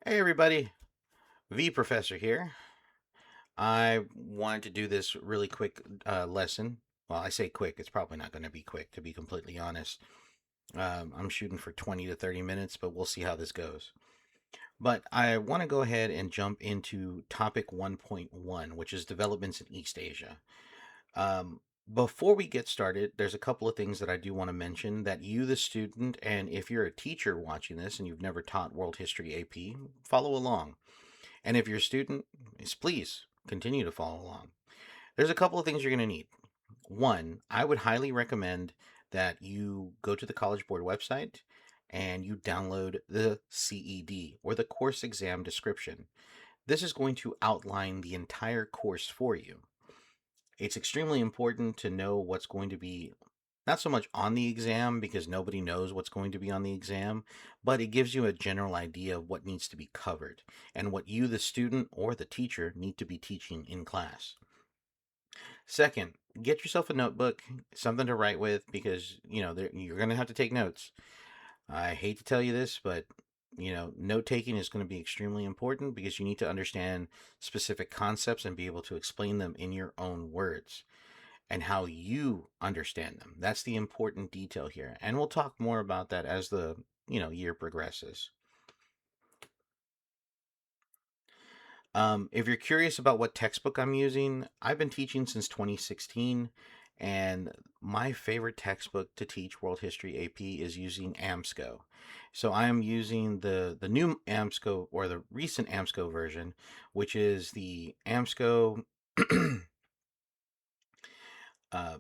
Hey everybody, V Professor here. I wanted to do this really quick lesson. Well, I say quick, it's probably not going to be quick, to be completely honest. I'm shooting for 20 to 30 minutes, but we'll see how this goes. But I want to go ahead and jump into topic 1.1, which is developments in East Asia. Um, Before we get started, there's a couple of things that I do want to mention that you, the student, and if you're a teacher watching this and you've never taught World History AP, follow along. And if you're a student, please continue to follow along. There's a couple of things you're going to need. One, I would highly recommend that you go to the College Board website and you download the CED or the course exam description. This is going to outline the entire course for you. It's extremely important to know what's going to be not so much on the exam because nobody knows what's going to be on the exam, but it gives you a general idea of what needs to be covered and what you, the student or the teacher, need to be teaching in class. Second, get yourself a notebook, something to write with because, you're going to have to take notes. I hate to tell you this, but note taking is going to be extremely important because you need to understand specific concepts and be able to explain them in your own words and how you understand them. That's the important detail here. And we'll talk more about that as the, year progresses. If you're curious about what textbook I'm using, I've been teaching since 2016, and my favorite textbook to teach World History AP is using AMSCO. So I am using the new AMSCO or the recent AMSCO version, which is the AMSCO uh,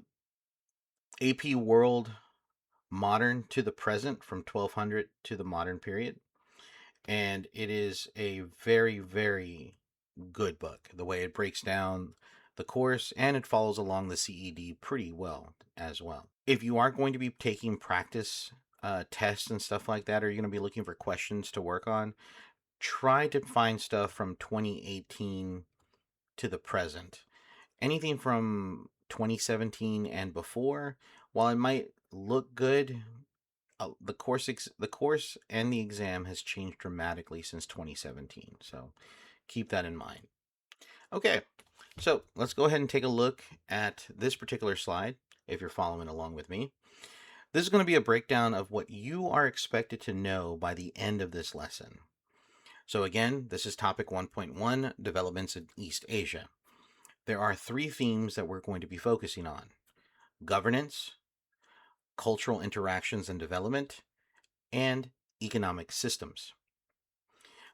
AP World Modern to the Present from 1200 to the modern period. And it is a very, very good book. The way it breaks down the course and it follows along the CED pretty well as well. If you are going to be taking practice tests and stuff like that, or you're going to be looking for questions to work on, try to find stuff from 2018 to the present. Anything from 2017 and before, while it might look good, the course and the exam has changed dramatically since 2017. So keep that in mind. Okay, so let's go ahead and take a look at this particular slide if you're following along with me. This is going to be a breakdown of what you are expected to know by the end of this lesson. So again, this is topic 1.1, developments in East Asia. There are three themes that we're going to be focusing on: governance, cultural interactions and development, and economic systems.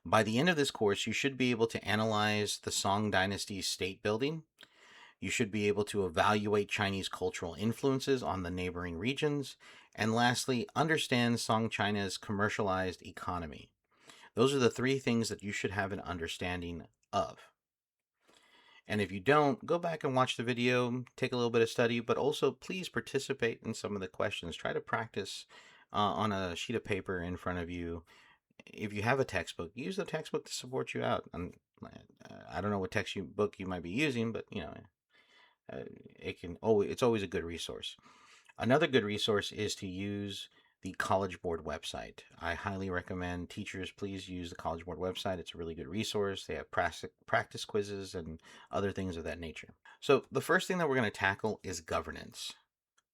By the end of this course, you should be able to analyze the Song Dynasty's state building. You should be able to evaluate Chinese cultural influences on the neighboring regions. And lastly, understand Song China's commercialized economy. Those are the three things that you should have an understanding of. And if you don't, go back and watch the video, take a little bit of study, but also please participate in some of the questions. Try to practice on a sheet of paper in front of you. If you have a textbook, use the textbook to support you out. I don't know what textbook you might be using, but it's always a good resource. Another good resource is to use the College Board website. I highly recommend teachers please use the College Board website. It's a really good resource. They have practice quizzes and other things of that nature. So the first thing that we're going to tackle is governance.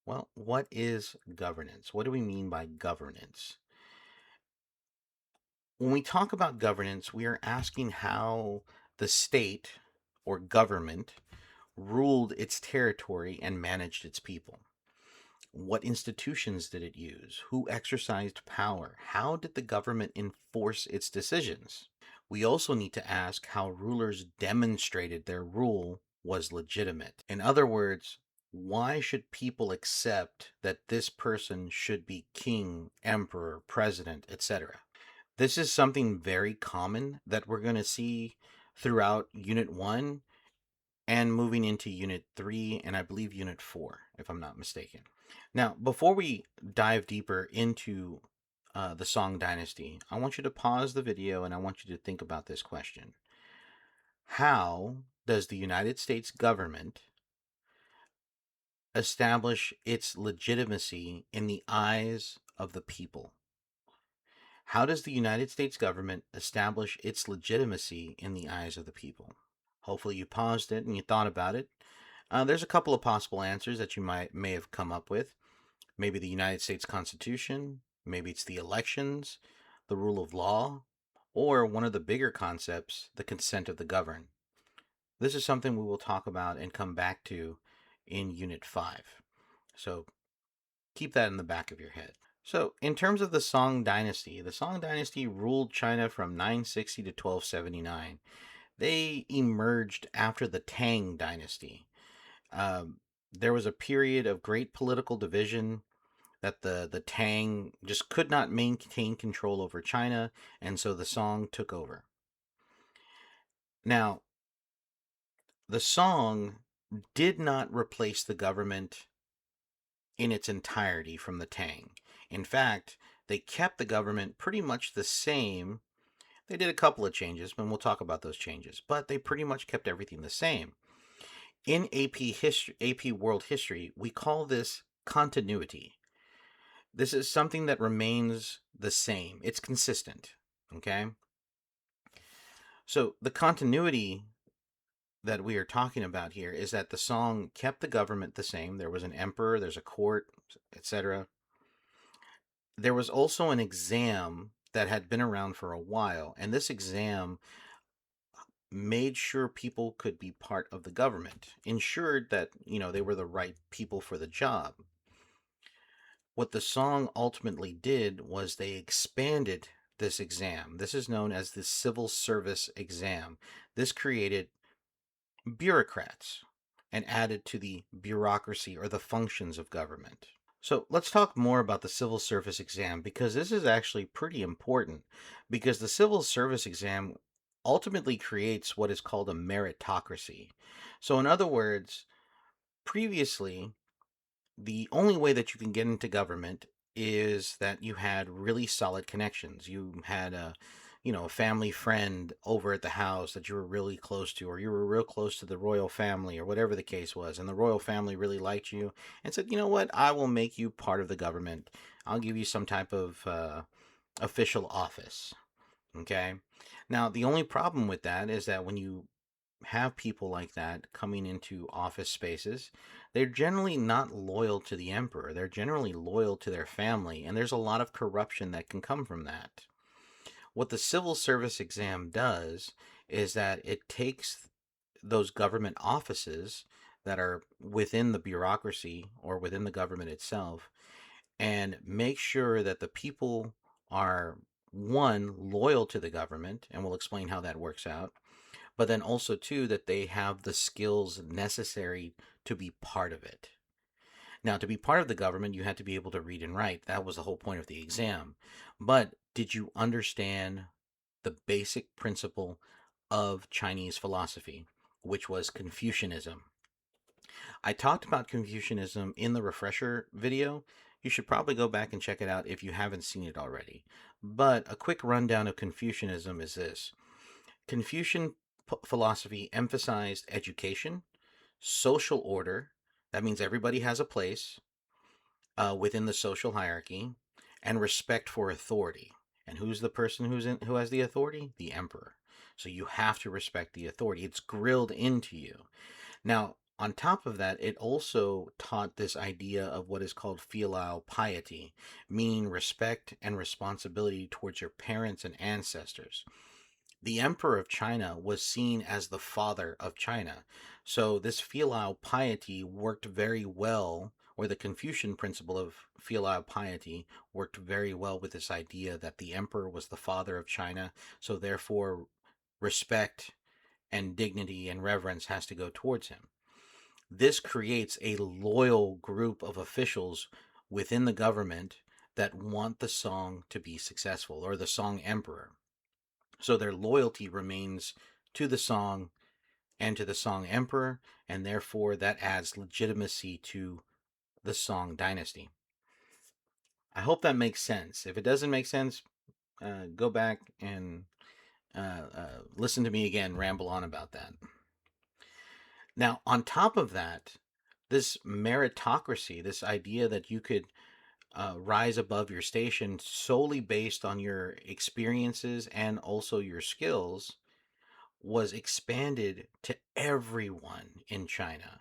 Well, what is governance? What do we mean by governance? When we talk about governance, we are asking how the state or government ruled its territory and managed its people. What institutions did it use? Who exercised power? How did the government enforce its decisions? We also need to ask how rulers demonstrated their rule was legitimate. In other words, why should people accept that this person should be king, emperor, president, etc.? This is something very common that we're going to see throughout Unit 1 and moving into Unit 3 and I believe Unit 4, if I'm not mistaken. Now, before we dive deeper into the Song Dynasty, I want you to pause the video and I want you to think about this question. How does the United States government establish its legitimacy in the eyes of the people? How does the United States government establish its legitimacy in the eyes of the people? Hopefully, you paused it and you thought about it. There's a couple of possible answers that you may have come up with. Maybe the United States Constitution, maybe it's the elections, the rule of law, or one of the bigger concepts, the consent of the governed. This is something we will talk about and come back to in Unit 5. So keep that in the back of your head. So, in terms of the Song Dynasty ruled China from 960 to 1279. They emerged after the Tang Dynasty. There was a period of great political division that the Tang just could not maintain control over China, and so the Song took over. Now, the Song did not replace the government in its entirety from the Tang. In fact, they kept the government pretty much the same. They did a couple of changes, and we'll talk about those changes, but they pretty much kept everything the same. In AP World History, we call this continuity. This is something that remains the same. It's consistent. Okay? So the continuity that we are talking about here is that the Song kept the government the same. There was an emperor, there's a court, etc. There was also an exam that had been around for a while, and this exam made sure people could be part of the government, ensured that, they were the right people for the job. What the Song ultimately did was they expanded this exam. This is known as the civil service exam. This created bureaucrats and added to the bureaucracy or the functions of government. So let's talk more about the civil service exam, because this is actually pretty important, because the civil service exam ultimately creates what is called a meritocracy. So in other words, previously, the only way that you can get into government is that you had really solid connections. You had a family friend over at the house that you were really close to, or you were real close to the royal family, or whatever the case was, and the royal family really liked you and said, you know what, I will make you part of the government. I'll give you some type of official office. Okay. Now, the only problem with that is that when you have people like that coming into office spaces, they're generally not loyal to the emperor. They're generally loyal to their family, and there's a lot of corruption that can come from that. What the civil service exam does is that it takes those government offices that are within the bureaucracy or within the government itself and make sure that the people are, one, loyal to the government, and we'll explain how that works out, but then also, two, that they have the skills necessary to be part of it. Now, to be part of the government, you had to be able to read and write. That was the whole point of the exam. But did you understand the basic principle of Chinese philosophy, which was Confucianism? I talked about Confucianism in the refresher video. You should probably go back and check it out if you haven't seen it already. But a quick rundown of Confucianism is this. Confucian philosophy emphasized education, social order. That means everybody has a place within the social hierarchy, and respect for authority. And who's the person who has the authority? The emperor. So you have to respect the authority. It's grilled into you. Now, on top of that, it also taught this idea of what is called filial piety, meaning respect and responsibility towards your parents and ancestors. The emperor of China was seen as the father of China. So this filial piety worked very well, or the Confucian principle of filial piety worked very well with this idea that the emperor was the father of China. So therefore, respect and dignity and reverence has to go towards him. This creates a loyal group of officials within the government that want the Song to be successful, or the Song emperor. So their loyalty remains to the Song and to the Song emperor, and therefore that adds legitimacy to the Song dynasty. I hope that makes sense. If it doesn't make sense, go back and listen to me again ramble on about that. Now, on top of that, this meritocracy, this idea that you could rise above your station solely based on your experiences and also your skills was expanded to everyone in China.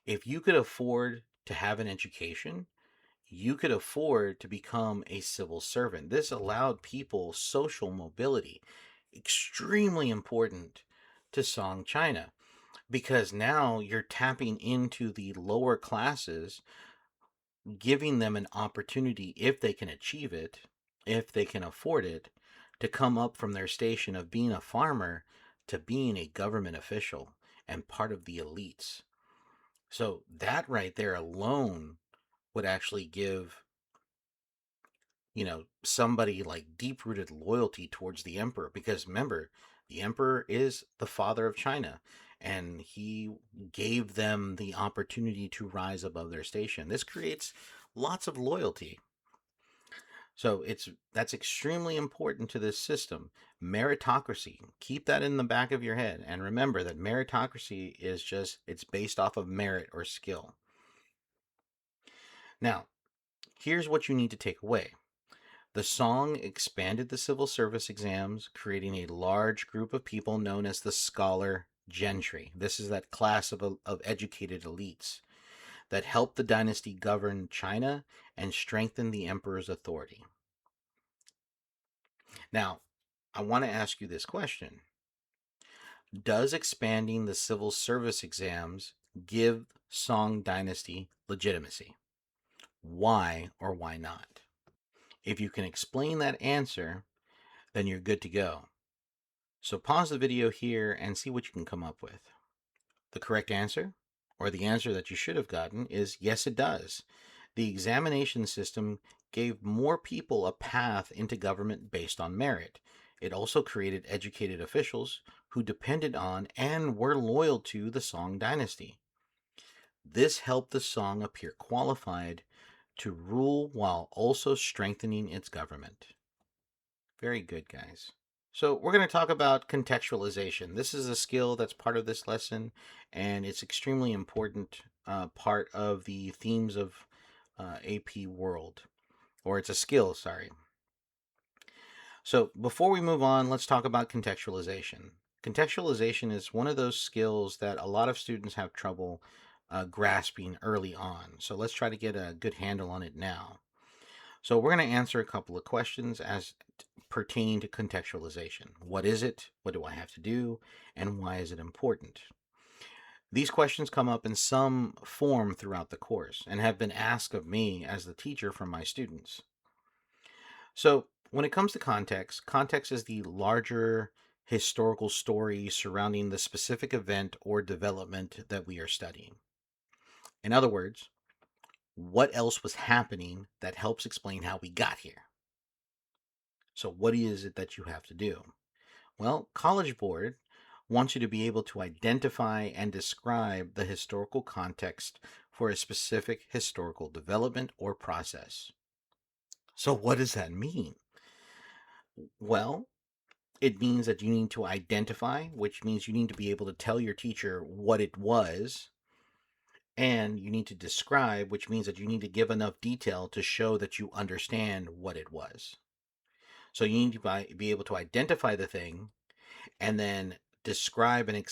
If you could afford to have an education, you could afford to become a civil servant. This allowed people social mobility, extremely important to Song China, because now you're tapping into the lower classes, giving them an opportunity, if they can achieve it, if they can afford it, to come up from their station of being a farmer to being a government official and part of the elites. So that right there alone would actually give, somebody like deep rooted loyalty towards the emperor. Because remember, the emperor is the father of China, and he gave them the opportunity to rise above their station. This creates lots of loyalty. So that's extremely important to this system. Meritocracy. Keep that in the back of your head. And remember that meritocracy is it's based off of merit or skill. Now, here's what you need to take away. The Song expanded the civil service exams, creating a large group of people known as the scholar-gentry. This is that class of educated elites that helped the dynasty govern China and strengthen the emperor's authority. Now, I want to ask you this question. Does expanding the civil service exams give Song dynasty legitimacy? Why or why not? If you can explain that answer, then you're good to go. So pause the video here and see what you can come up with. The correct answer, or the answer that you should have gotten, is yes, it does. The examination system gave more people a path into government based on merit. It also created educated officials who depended on and were loyal to the Song dynasty. This helped the Song appear qualified to rule while also strengthening its government. Very good, guys. So we're going to talk about contextualization. This is a skill that's part of this lesson, and it's extremely important part of the themes of AP World, or it's a skill, sorry. So before we move on, let's talk about contextualization. Contextualization is one of those skills that a lot of students have trouble grasping early on. So let's try to get a good handle on it now. So we're going to answer a couple of questions as pertaining to contextualization. What is it? What do I have to do? And why is it important? These questions come up in some form throughout the course and have been asked of me as the teacher from my students. So when it comes to context, context is the larger historical story surrounding the specific event or development that we are studying. In other words, what else was happening that helps explain how we got here? So what is it that you have to do? Well, College Board wants you to be able to identify and describe the historical context for a specific historical development or process. So what does that mean? Well, it means that you need to identify, which means you need to be able to tell your teacher what it was, and you need to describe, which means that you need to give enough detail to show that you understand what it was. So you need to be able to identify the thing and then describe and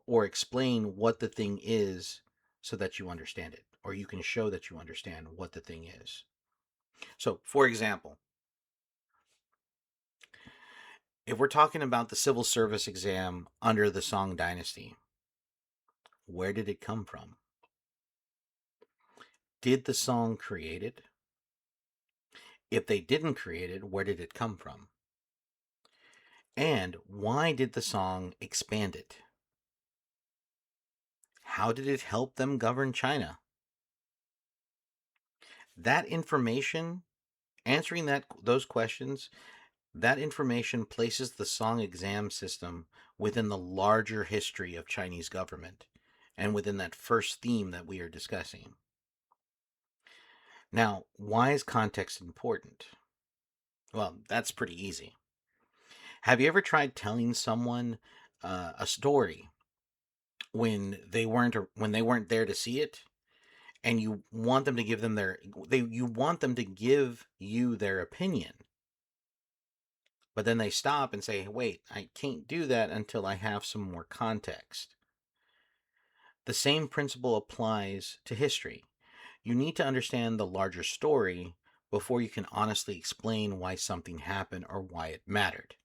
or explain what the thing is so that you understand it, or you can show that you understand what the thing is. So, for example, if we're talking about the civil service exam under the Song dynasty, where did it come from? Did the Song create it? If they didn't create it, where did it come from? And why did the Song expand it? How did it help them govern China? That information, answering those questions, that information places the Song exam system within the larger history of Chinese government and within that first theme that we are discussing. Now, why is context important? Well, that's pretty easy. Have you ever tried telling someone a story when they weren't there to see it, and you want them to give them you want them to give you their opinion, but then they stop and say, wait, I can't do that until I have some more context. The same principle applies to history. You need to understand the larger story before you can honestly explain why something happened or why it mattered.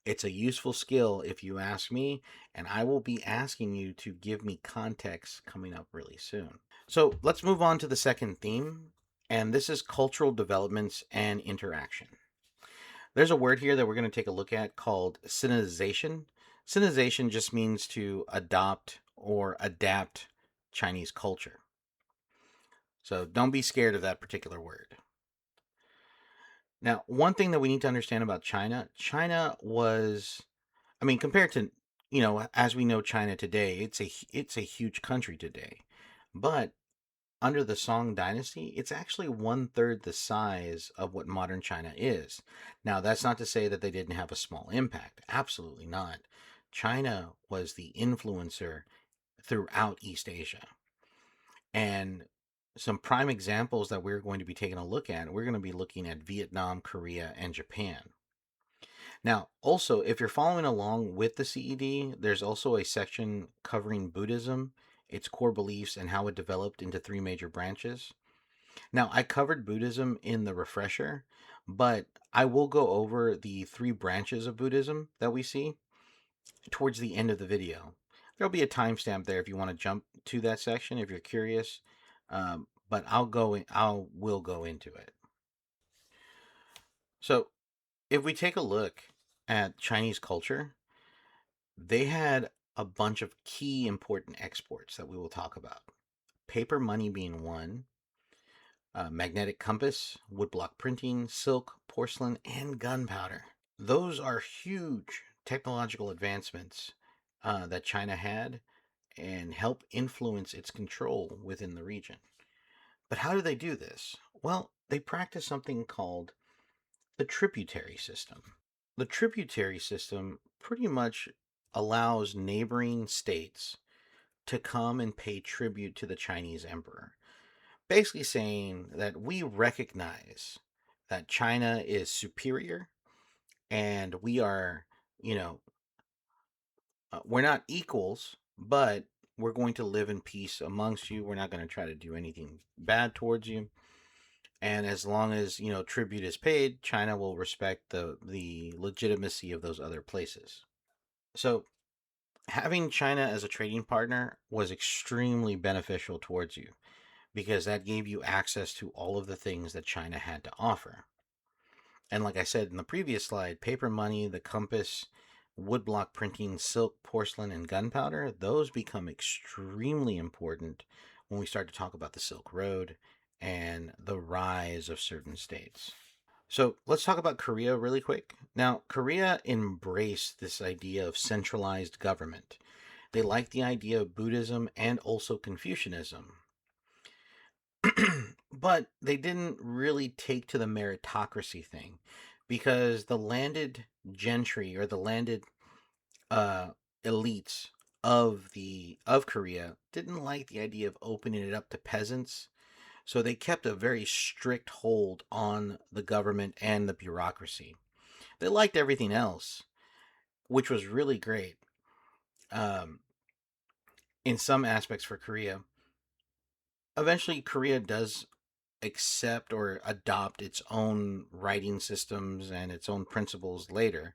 It's a useful skill if you ask me, and I will be asking you to give me context coming up really soon. So let's move on to the second theme, and this is cultural developments and interaction. There's a word here that we're going to take a look at called synchronization. Synchronization just means to adopt or adapt Chinese culture. So don't be scared of that particular word. Now, one thing that we need to understand about China, China was, I mean, compared to, as we know China today, it's a huge country today. But under the Song Dynasty, it's actually one third the size of what modern China is. Now, that's not to say that they didn't have a small impact. Absolutely not. China was the influencer throughout East Asia. And some prime examples that we're going to be taking a look at, we're going to be looking at Vietnam, Korea, and Japan. Now, also, if you're following along with the CED, there's also a section covering Buddhism, its core beliefs, and how it developed into three major branches. Now, I covered Buddhism in the refresher, but I will go over the three branches of Buddhism that we see towards the end of the video. There'll be a timestamp there if you want to jump to that section if you're curious, but I will go into it. So, if we take a look at Chinese culture, they had a bunch of key important exports that we will talk about. Paper money being one, magnetic compass, woodblock printing, silk, porcelain, and gunpowder. Those are huge technological advancements that China had and help influence its control within the region. But how do they do this? Well, they practice something called the tributary system. The tributary system pretty much allows neighboring states to come and pay tribute to the Chinese emperor, basically saying that we recognize that China is superior and we are, you know, we're not equals, but we're going to live in peace amongst you. We're not going to try to do anything bad towards you. And as long as, tribute is paid, China will respect the legitimacy of those other places. So having China as a trading partner was extremely beneficial towards you because that gave you access to all of the things that China had to offer. And like I said in the previous slide, paper money, the compass, woodblock printing, silk, porcelain, and gunpowder, those become extremely important when we start to talk about the Silk Road and the rise of certain states. So let's talk about Korea really quick. Now, Korea embraced this idea of centralized government. They liked the idea of Buddhism and also Confucianism. But they didn't really take to the meritocracy thing because the landed gentry or the landed uh, elites of Korea didn't like the idea of opening it up to peasants. So they kept a very strict hold on the government and the bureaucracy. They liked everything else, which was really great um, in some aspects for Korea. Eventually, Korea does accept or adopt its own writing systems and its own principles later,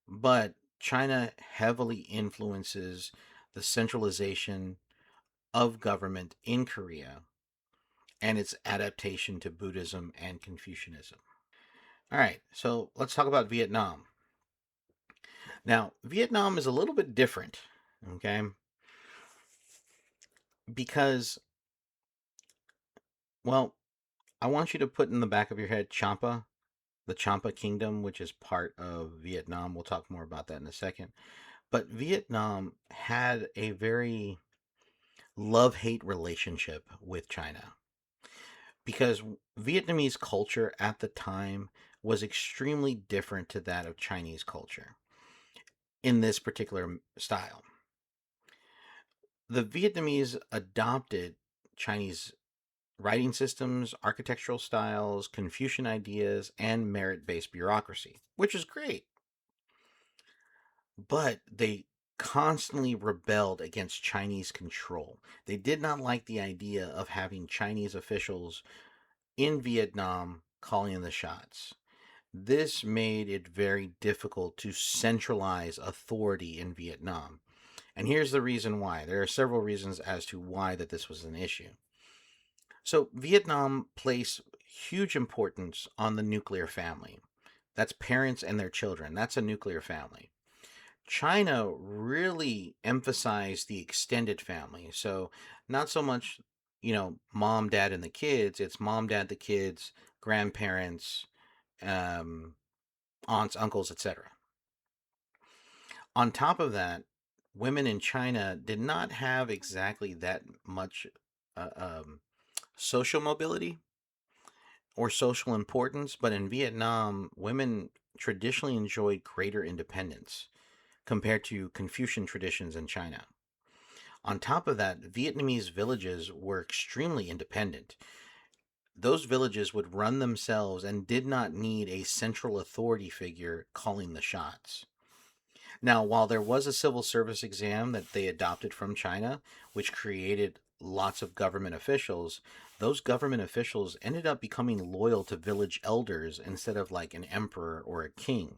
but China heavily influences the centralization of government in Korea and its adaptation to Buddhism and Confucianism. All right, so let's talk about Vietnam. Now, Vietnam is a little bit different, okay? Because, well, I want you to put in the back of your head Champa, the Champa Kingdom, which is part of Vietnam. We'll talk more about that in a second. But Vietnam had a very love hate relationship with China because Vietnamese culture at the time was extremely different to that of Chinese culture in this particular style. The Vietnamese adopted Chinese writing systems, architectural styles, Confucian ideas, and merit based bureaucracy, which is great. But they constantly rebelled against Chinese control. They did not like the idea of having Chinese officials in Vietnam calling the shots. This made it very difficult to centralize authority in Vietnam. And here's the reason why. There are several reasons as to why that this was an issue. So, Vietnam placed huge importance on the nuclear family. That's parents and their children. That's a nuclear family. China really emphasized the extended family. So, not so much, mom, dad, and the kids. It's mom, dad, the kids, grandparents, um, aunts, uncles, etc. On top of that, women in China did not have exactly that much uh, um, social mobility or social importance, but in Vietnam, women traditionally enjoyed greater independence compared to Confucian traditions in China. On top of that, Vietnamese villages were extremely independent. Those villages would run themselves and did not need a central authority figure calling the shots. Now, while there was a civil service exam that they adopted from China, which created lots of government officials, those government officials ended up becoming loyal to village elders instead of like an emperor or a king.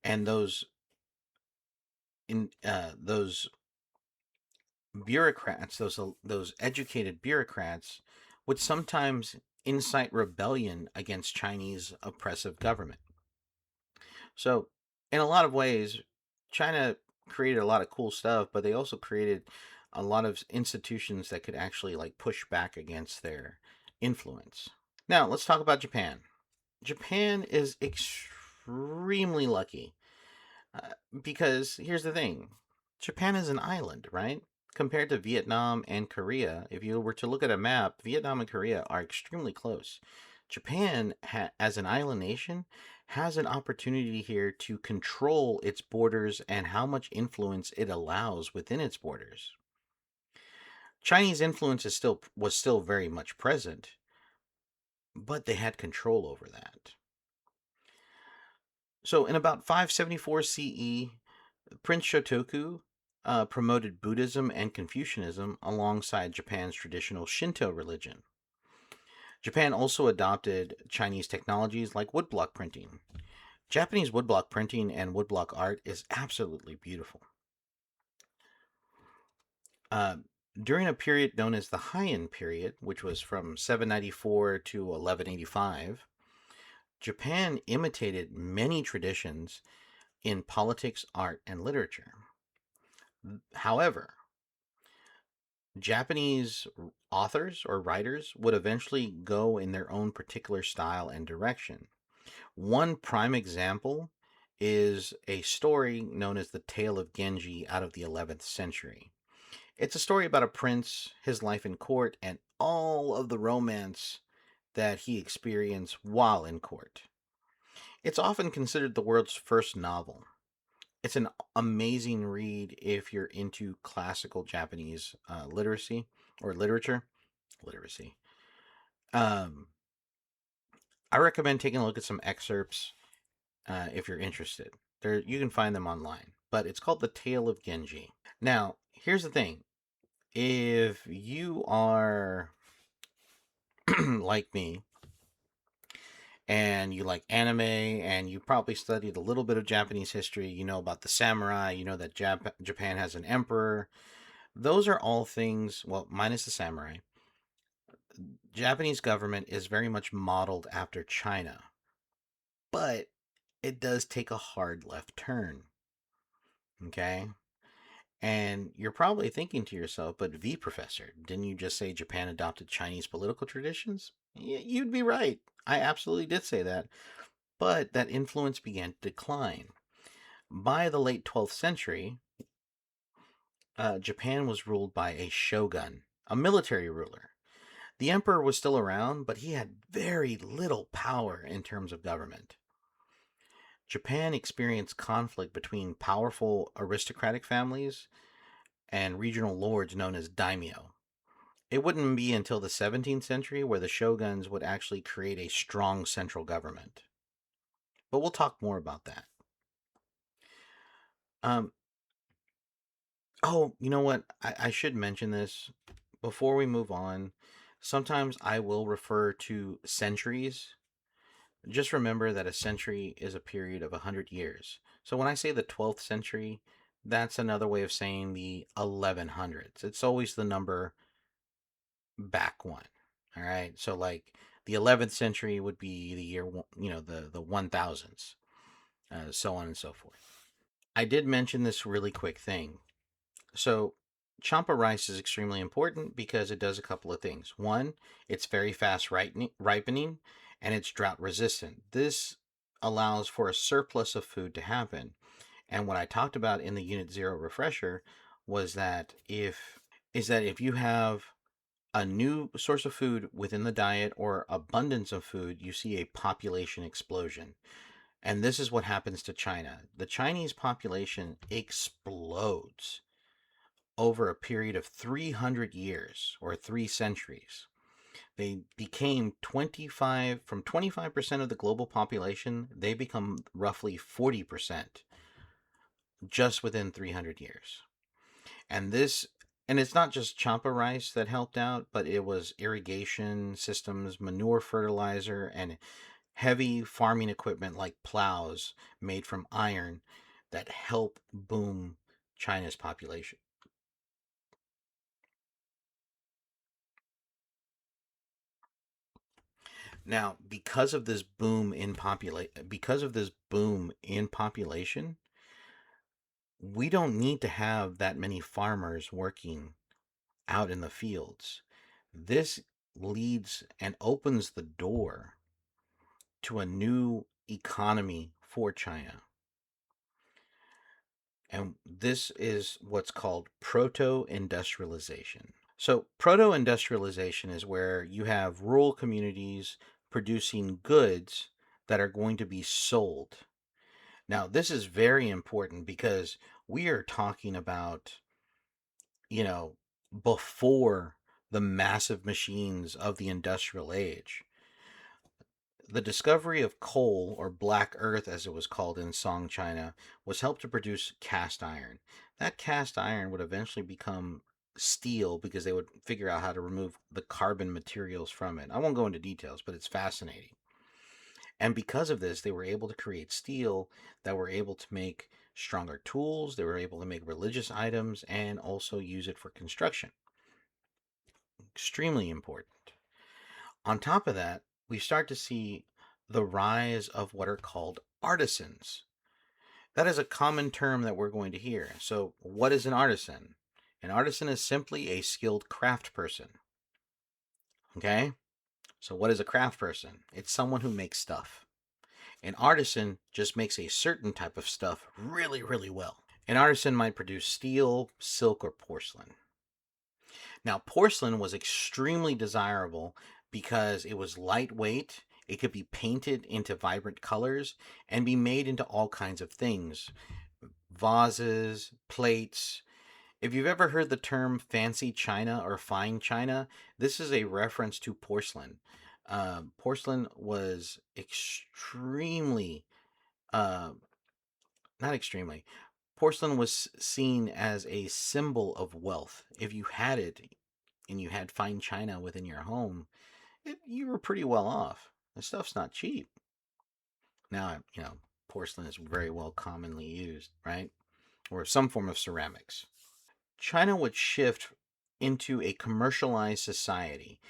And those bureaucrats, those educated bureaucrats, would sometimes incite rebellion against Chinese oppressive government. So, in a lot of ways, China created a lot of cool stuff, but they also created a lot of institutions that could actually like push back against their influence. Now, let's talk about Japan. Japan is extremely lucky because here's the thing. Japan is an island, right? Compared to Vietnam and Korea, if you were to look at a map, Vietnam and Korea are extremely close. Japan, as an island nation, has an opportunity here to control its borders and how much influence it allows within its borders. Chinese influence was still very much present, but they had control over that. So in about 574 CE, Prince Shotoku promoted Buddhism and Confucianism alongside Japan's traditional Shinto religion. Japan also adopted Chinese technologies like woodblock printing. Japanese woodblock printing and woodblock art is absolutely beautiful. Uh, During a period known as the Heian period, which was from 794 to 1185, Japan imitated many traditions in politics, art, and literature. However, Japanese authors or writers would eventually go in their own particular style and direction. One prime example is a story known as the Tale of Genji out of the 11th century. It's a story about a prince, his life in court, and all of the romance that he experienced while in court. It's often considered the world's first novel. It's an amazing read if you're into classical Japanese literacy or literature. Literacy. Um, I recommend taking a look at some excerpts if you're interested. There, you can find them online, but it's called The Tale of Genji. Now, here's the thing: if you are like me and you like anime and you probably studied a little bit of Japanese history, you know about the samurai, you know that Japan has an emperor. Those are all things, well, minus the samurai. Japanese government is very much modeled after China, but it does take a hard left turn. Okay? And you're probably thinking to yourself, but V professor, didn't you just say Japan adopted Chinese political traditions? You'd be right. I absolutely did say that. But that influence began to decline. By the late 12th century, Japan was ruled by a shogun, a military ruler. The emperor was still around, but he had very little power in terms of government. Japan experienced conflict between powerful aristocratic families and regional lords known as daimyo. It wouldn't be until the 17th century where the shoguns would actually create a strong central government. But we'll talk more about that. Um, oh, you know what? I should mention this before we move on. Sometimes I will refer to centuries. Just remember that a century is a period of 100 years. So when I say the 12th century, that's another way of saying the 1100s. It's always the number back one. All right. So like the 11th century would be the year, the 1000s, so on and so forth. I did mention this really quick thing. So Champa rice is extremely important because it does a couple of things. One, it's very fast ripening and it's drought resistant. This allows for a surplus of food to happen. And what I talked about in the Unit Zero refresher was that if you have a new source of food within the diet or abundance of food, you see a population explosion. And this is what happens to China. The Chinese population explodes over a period of 300 years or 3 centuries. They became 25% of the global population, they become roughly 40% just within 300 years. And this and it's not just champa rice that helped out, but it was irrigation systems, manure fertilizer, and heavy farming equipment like plows made from iron that help boom China's population. Now, because of this boom in population, we don't need to have that many farmers working out in the fields. This leads and opens the door to a new economy for China. And this is what's called proto-industrialization. So, proto-industrialization is where you have rural communities producing goods that are going to be sold. Now, this is very important because we are talking about, you know, before the massive machines of the industrial age. The discovery of coal, or black earth as it was called in Song China, was helped to produce cast iron. That cast iron would eventually become steel because they would figure out how to remove the carbon materials from it. I won't go into details, but it's fascinating. And because of this, they were able to create steel that were able to make stronger tools, they were able to make religious items, and also use it for construction. Extremely important. On top of that, we start to see the rise of what are called artisans. That is a common term that we're going to hear. So, what is an artisan? An artisan is simply a skilled craft person. Okay? So, what is a craft person? It's someone who makes stuff. An artisan just makes a certain type of stuff really, really well. An artisan might produce steel, silk, or porcelain. Now, porcelain was extremely desirable because it was lightweight, it could be painted into vibrant colors, and be made into all kinds of things: vases, plates. If you've ever heard the term fancy china or fine china, this is a reference to porcelain. Porcelain was extremely, uh, not extremely, porcelain was seen as a symbol of wealth. If you had it and you had fine china within your home, you were pretty well off. The stuff's not cheap. Now, porcelain is very well commonly used, right? Or some form of ceramics. China would shift into a commercialized society.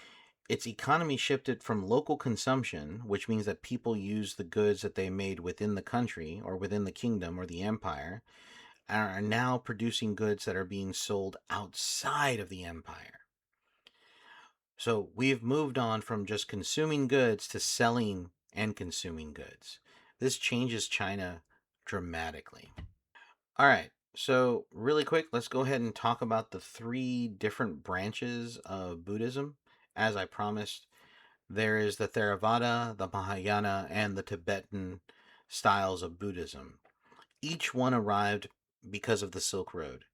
Its economy shifted from local consumption, which means that people use the goods that they made within the country or within the kingdom or the empire, and are now producing goods that are being sold outside of the empire. So we've moved on from just consuming goods to selling and consuming goods. This changes China dramatically. All right. So, really quick, let's go ahead and talk about the three different branches of Buddhism. As I promised, there is the Theravada, the Mahayana, and the Tibetan styles of Buddhism. Each one arrived because of the Silk Road.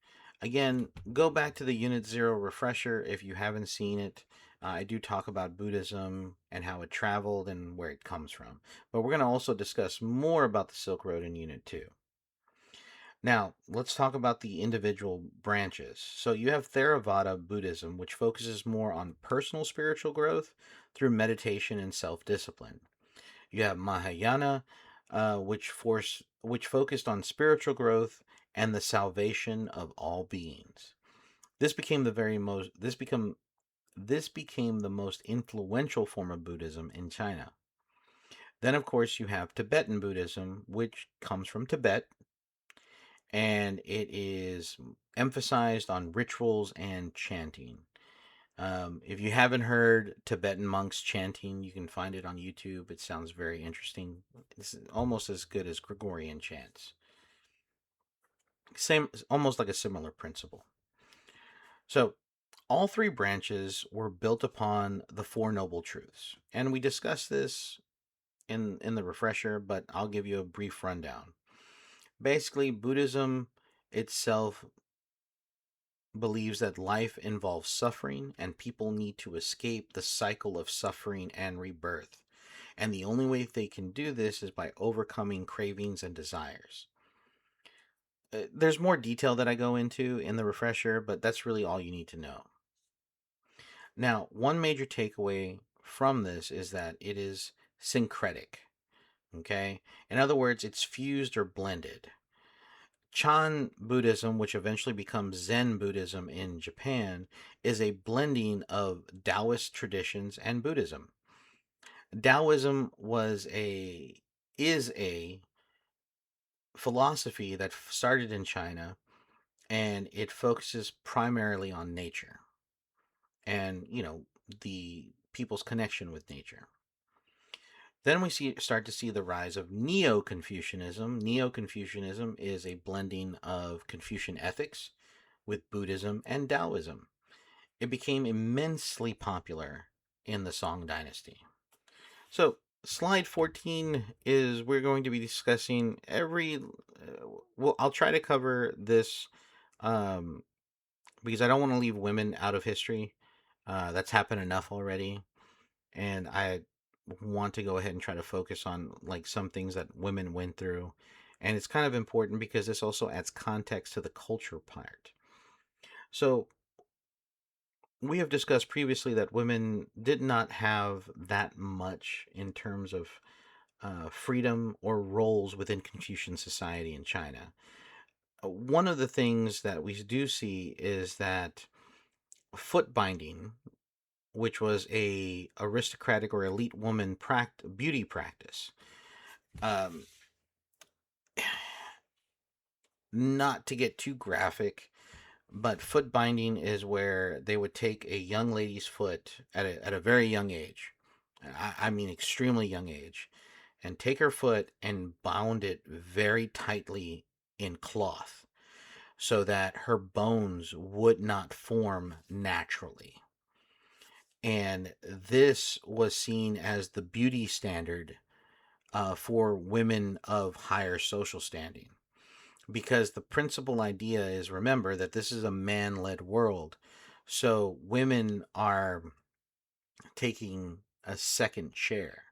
Again, go back to the Unit Zero refresher if you haven't seen it. I do talk about Buddhism and how it traveled and where it comes from. But we're going to also discuss more about the Silk Road in Unit 2. Now, let's talk about the individual branches. So, you have Theravada Buddhism, which focuses more on personal spiritual growth through meditation and self discipline. You have Mahayana, which focused on spiritual growth and the salvation of all beings. This became the very most this became the most influential form of Buddhism in China. Then, of course, you have Tibetan Buddhism, which comes from Tibet, and it is emphasized on rituals and chanting. If you haven't heard Tibetan monks chanting, you can find it on YouTube. It sounds very interesting. It's almost as good as Gregorian chants. Same, almost like a similar principle. So, all three branches were built upon the Four Noble Truths, and we discussed this in the refresher, but I'll give you a brief rundown. Basically, Buddhism itself believes that life involves suffering and people need to escape the cycle of suffering and rebirth. And the only way they can do this is by overcoming cravings and desires. There's more detail that I go into in the refresher, but that's really all you need to know. Now, one major takeaway from this is that it is syncretic. Okay? In other words, it's fused or blended. Chan Buddhism, which eventually becomes Zen Buddhism in Japan, is a blending of Taoist traditions and Buddhism. Taoism is a philosophy that started in China, and it focuses primarily on nature and, the people's connection with nature. Then we start to see the rise of Neo-Confucianism. Neo-Confucianism is a blending of Confucian ethics with Buddhism and Taoism. It became immensely popular in the Song Dynasty. So, slide 14 is we're going to be discussing well, I'll try to cover this because I don't want to leave women out of history. That's happened enough already. And I want to go ahead and try to focus on like some things that women went through. And it's kind of important because this also adds context to the culture part. So, we have discussed previously that women did not have that much in terms of freedom or roles within Confucian society in China. One of the things that we do see is that foot binding, which was a aristocratic or elite woman beauty practice, um, not to get too graphic, but foot binding is where they would take a young lady's foot at a very young age. I mean, extremely young age, and take her foot and bound it very tightly in cloth so that her bones would not form naturally. And this was seen as the beauty standard for women of higher social standing. Because the principal idea is, remember that this is a man led world. So women are taking a second chair.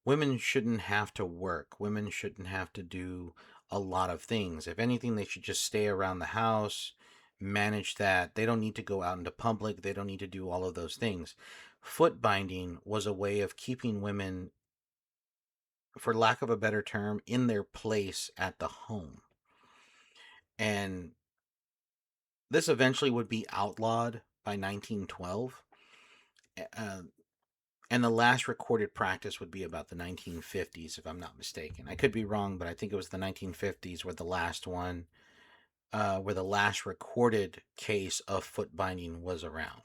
Women shouldn't have to work. Women shouldn't have to do a lot of things. If anything, they should just stay around the house, manage that. They don't need to go out into public. They don't need to do all of those things. Foot binding was a way of keeping women, for lack of a better term, in their place at the home. And this eventually would be outlawed by 1912. Uh, and the last recorded practice would be about the 1950s, if I'm not mistaken. I could be wrong, but I think it was the 1950s where the last one, where the last recorded case of foot binding was around.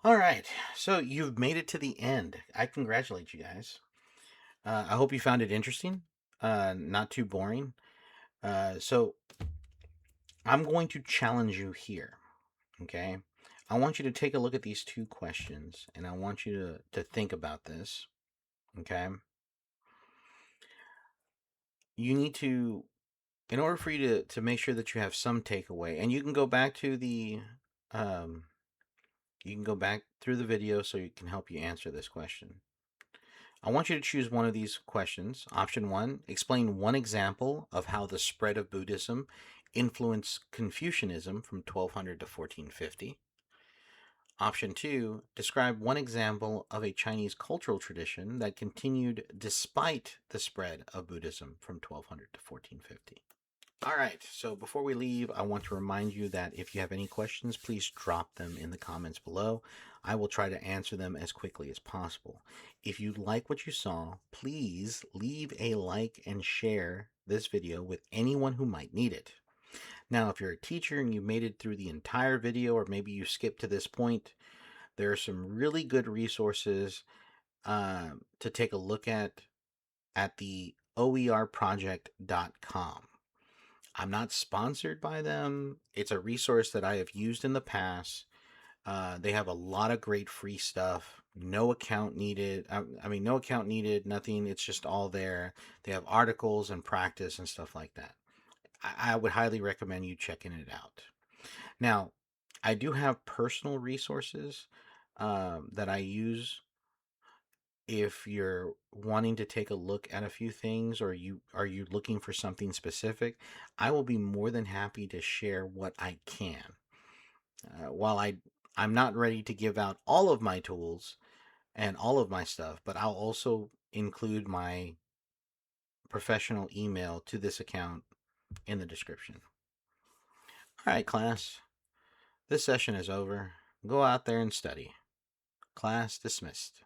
All right, so you've made it to the end. I congratulate you guys. I hope you found it interesting, not too boring. So I'm going to challenge you here, okay? I want you to take a look at these two questions, and I want you to think about this, okay? You need to in order for you to make sure that you have some takeaway, and you can go back to the um, you can go back through the video so it can help you answer this question. I want you to choose one of these questions. Option one, explain one example of how the spread of Buddhism influenced Confucianism from 1200 to 1450. Option two, describe one example of a Chinese cultural tradition that continued despite the spread of Buddhism from 1200 to 1450. All right, so before we leave, I want to remind you that if you have any questions, please drop them in the comments below. I will try to answer them as quickly as possible. If you like what you saw, please leave a like and share this video with anyone who might need it. Now, if you're a teacher and you made it through the entire video, or maybe you skipped to this point, there are some really good resources to take a look at the oerproject.com. I'm not sponsored by them. It's a resource that I have used in the past. They have a lot of great free stuff. No account needed. I mean, no account needed, nothing. It's just all there. They have articles and practice and stuff like that. I would highly recommend you checking it out. Now, I do have personal resources that I use if you're wanting to take a look at a few things, or you looking for something specific. I will be more than happy to share what I can. While I'm not ready to give out all of my tools and all of my stuff, but I'll also include my professional email to this account in the description. All right, class. This session is over. Go out there and study. Class dismissed.